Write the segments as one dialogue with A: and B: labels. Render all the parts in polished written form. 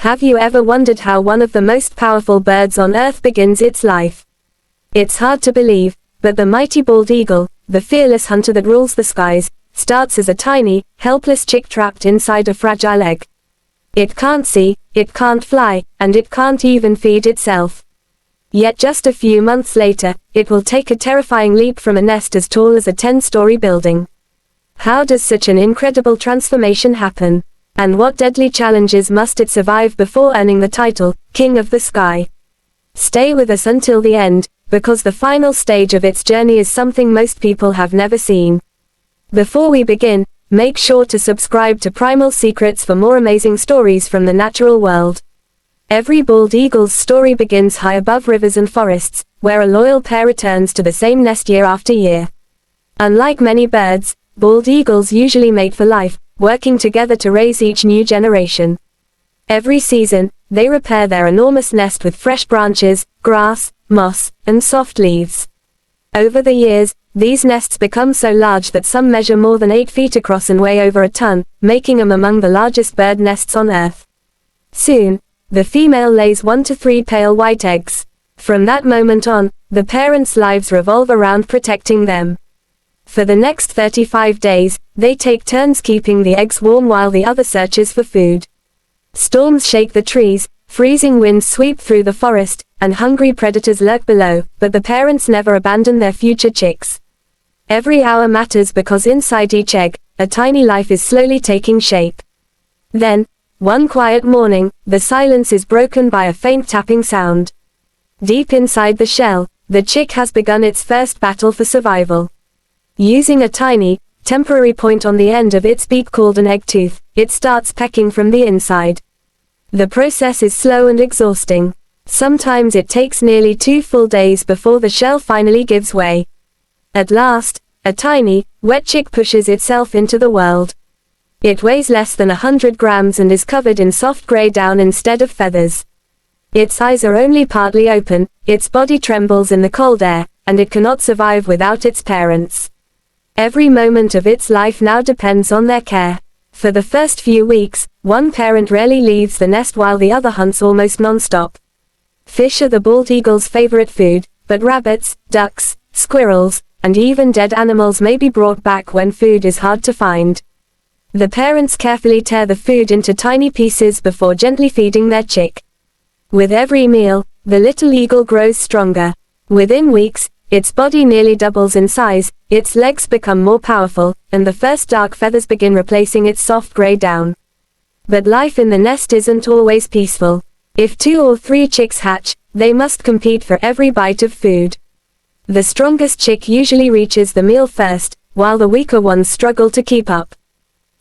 A: Have you ever wondered how one of the most powerful birds on Earth begins its life? It's hard to believe, but the mighty bald eagle, the fearless hunter that rules the skies, starts as a tiny, helpless chick trapped inside a fragile egg. It can't see, it can't fly, and it can't even feed itself. Yet just a few months later, it will take a terrifying leap from a nest as tall as a 10-story building. How does such an incredible transformation happen? And what deadly challenges must it survive before earning the title, King of the Sky? Stay with us until the end, because the final stage of its journey is something most people have never seen. Before we begin, make sure to subscribe to Primal Secrets for more amazing stories from the natural world. Every bald eagle's story begins high above rivers and forests, where a loyal pair returns to the same nest year after year. Unlike many birds, bald eagles usually mate for life, working together to raise each new generation. Every season, they repair their enormous nest with fresh branches, grass, moss, and soft leaves. Over the years, these nests become so large that some measure more than 8 feet across and weigh over a ton, making them among the largest bird nests on Earth. Soon, the female lays 1 to 3 pale white eggs. From that moment on, the parents' lives revolve around protecting them. For the next 35 days, they take turns keeping the eggs warm while the other searches for food. Storms shake the trees, freezing winds sweep through the forest, and hungry predators lurk below, but the parents never abandon their future chicks. Every hour matters because inside each egg, a tiny life is slowly taking shape. Then, one quiet morning, the silence is broken by a faint tapping sound. Deep inside the shell, the chick has begun its first battle for survival. Using a tiny, temporary point on the end of its beak called an egg tooth, it starts pecking from the inside. The process is slow and exhausting. Sometimes it takes nearly 2 full days before the shell finally gives way. At last, a tiny, wet chick pushes itself into the world. It weighs less than 100 grams and is covered in soft gray down instead of feathers. Its eyes are only partly open, its body trembles in the cold air, and it cannot survive without its parents. Every moment of its life now depends on their care. For the first few weeks, one parent rarely leaves the nest while the other hunts almost non-stop. Fish are the bald eagle's favorite food, but rabbits, ducks, squirrels, and even dead animals may be brought back when food is hard to find. The parents carefully tear the food into tiny pieces before gently feeding their chick. With every meal, the little eagle grows stronger. Within weeks, its body nearly doubles in size, its legs become more powerful, and the first dark feathers begin replacing its soft gray down. But life in the nest isn't always peaceful. If 2 or 3 chicks hatch, they must compete for every bite of food. The strongest chick usually reaches the meal first, while the weaker ones struggle to keep up.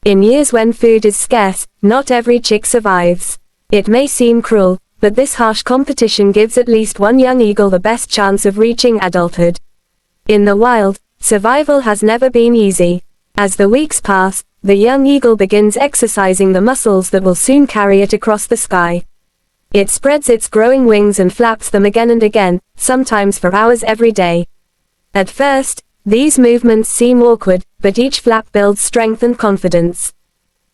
A: In years when food is scarce, not every chick survives. It may seem cruel, but this harsh competition gives at least one young eagle the best chance of reaching adulthood. In the wild, survival has never been easy. As the weeks pass, the young eagle begins exercising the muscles that will soon carry it across the sky. It spreads its growing wings and flaps them again and again, sometimes for hours every day. At first, these movements seem awkward, but each flap builds strength and confidence.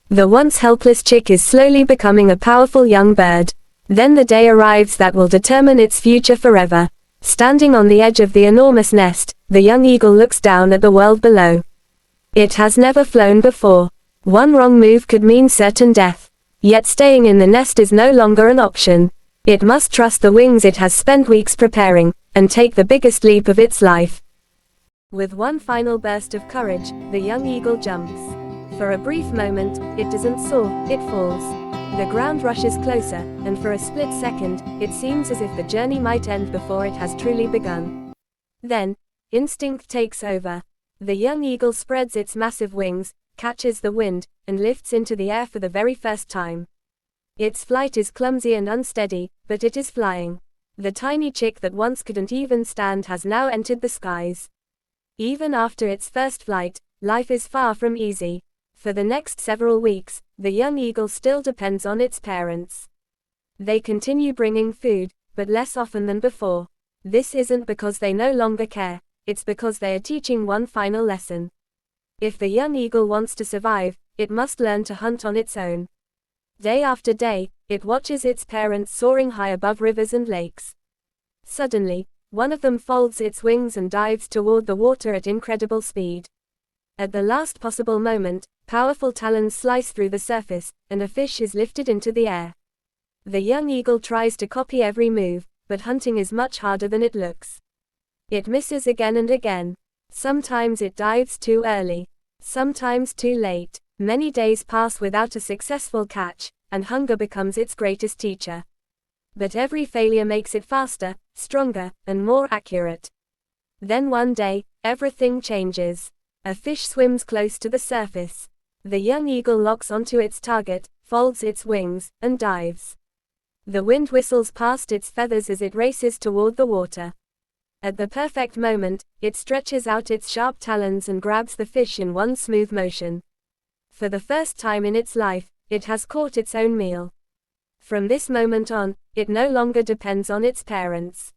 A: The once helpless chick is slowly becoming a powerful young bird. Then the day arrives that will determine its future forever. Standing on the edge of the enormous nest, the young eagle looks down at the world below. It has never flown before. One wrong move could mean certain death. Yet staying in the nest is no longer an option. It must trust the wings it has spent weeks preparing, and take the biggest leap of its life. With one final burst of courage, the young eagle jumps. For a brief moment, it doesn't soar, it falls. The ground rushes closer, and for a split second, it seems as if the journey might end before it has truly begun. Then, instinct takes over. The young eagle spreads its massive wings, catches the wind, and lifts into the air for the very first time. Its flight is clumsy and unsteady, but it is flying. The tiny chick that once couldn't even stand has now entered the skies. Even after its first flight, life is far from easy. For the next several weeks, the young eagle still depends on its parents. They continue bringing food, but less often than before. This isn't because they no longer care, it's because they are teaching one final lesson. If the young eagle wants to survive, it must learn to hunt on its own. Day after day, it watches its parents soaring high above rivers and lakes. Suddenly, one of them folds its wings and dives toward the water at incredible speed. At the last possible moment, powerful talons slice through the surface, and a fish is lifted into the air. The young eagle tries to copy every move, but hunting is much harder than it looks. It misses again and again. Sometimes it dives too early. Sometimes too late. Many days pass without a successful catch, and hunger becomes its greatest teacher. But every failure makes it faster, stronger, and more accurate. Then one day, everything changes. A fish swims close to the surface. The young eagle locks onto its target, folds its wings, and dives. The wind whistles past its feathers as it races toward the water. At the perfect moment, it stretches out its sharp talons and grabs the fish in one smooth motion. For the first time in its life, it has caught its own meal. From this moment on, it no longer depends on its parents.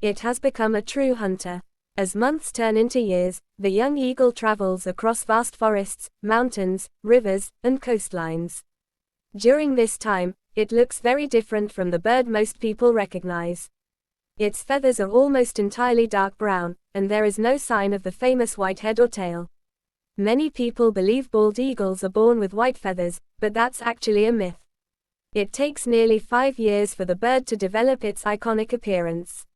A: It has become a true hunter. As months turn into years, the young eagle travels across vast forests, mountains, rivers, and coastlines. During this time, it looks very different from the bird most people recognize. Its feathers are almost entirely dark brown, and there is no sign of the famous white head or tail. Many people believe bald eagles are born with white feathers, but that's actually a myth. It takes nearly 5 years for the bird to develop its iconic appearance.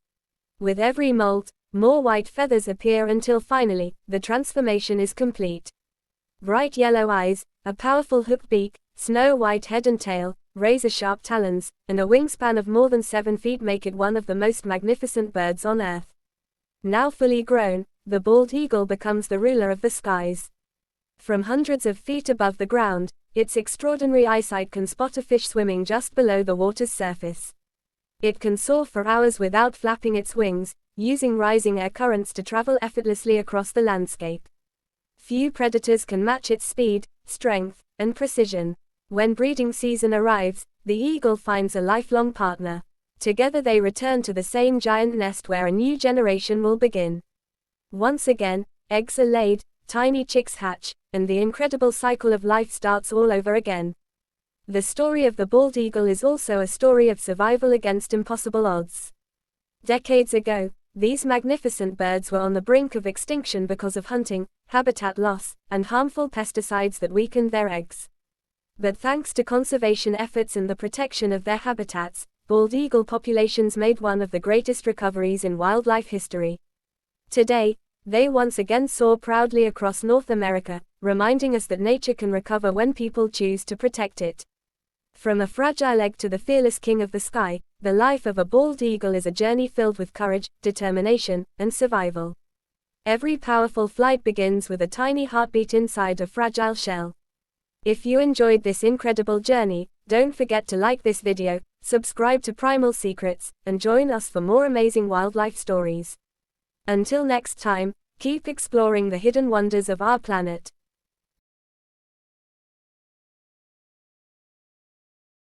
A: With every molt, more white feathers appear until finally, the transformation is complete. Bright yellow eyes, a powerful hooked beak, snow-white head and tail, razor-sharp talons, and a wingspan of more than 7 feet make it one of the most magnificent birds on Earth. Now fully grown, the bald eagle becomes the ruler of the skies. From hundreds of feet above the ground, its extraordinary eyesight can spot a fish swimming just below the water's surface. It can soar for hours without flapping its wings, using rising air currents to travel effortlessly across the landscape. Few predators can match its speed, strength, and precision. When breeding season arrives, the eagle finds a lifelong partner. Together they return to the same giant nest where a new generation will begin. Once again, eggs are laid, tiny chicks hatch, and the incredible cycle of life starts all over again. The story of the bald eagle is also a story of survival against impossible odds. Decades ago, these magnificent birds were on the brink of extinction because of hunting, habitat loss, and harmful pesticides that weakened their eggs. But thanks to conservation efforts and the protection of their habitats, bald eagle populations made one of the greatest recoveries in wildlife history. Today, they once again soar proudly across North America, reminding us that nature can recover when people choose to protect it. From a fragile egg to the fearless king of the sky, the life of a bald eagle is a journey filled with courage, determination, and survival. Every powerful flight begins with a tiny heartbeat inside a fragile shell. If you enjoyed this incredible journey, don't forget to like this video, subscribe to Primal Secrets, and join us for more amazing wildlife stories. Until next time, keep exploring the hidden wonders of our planet.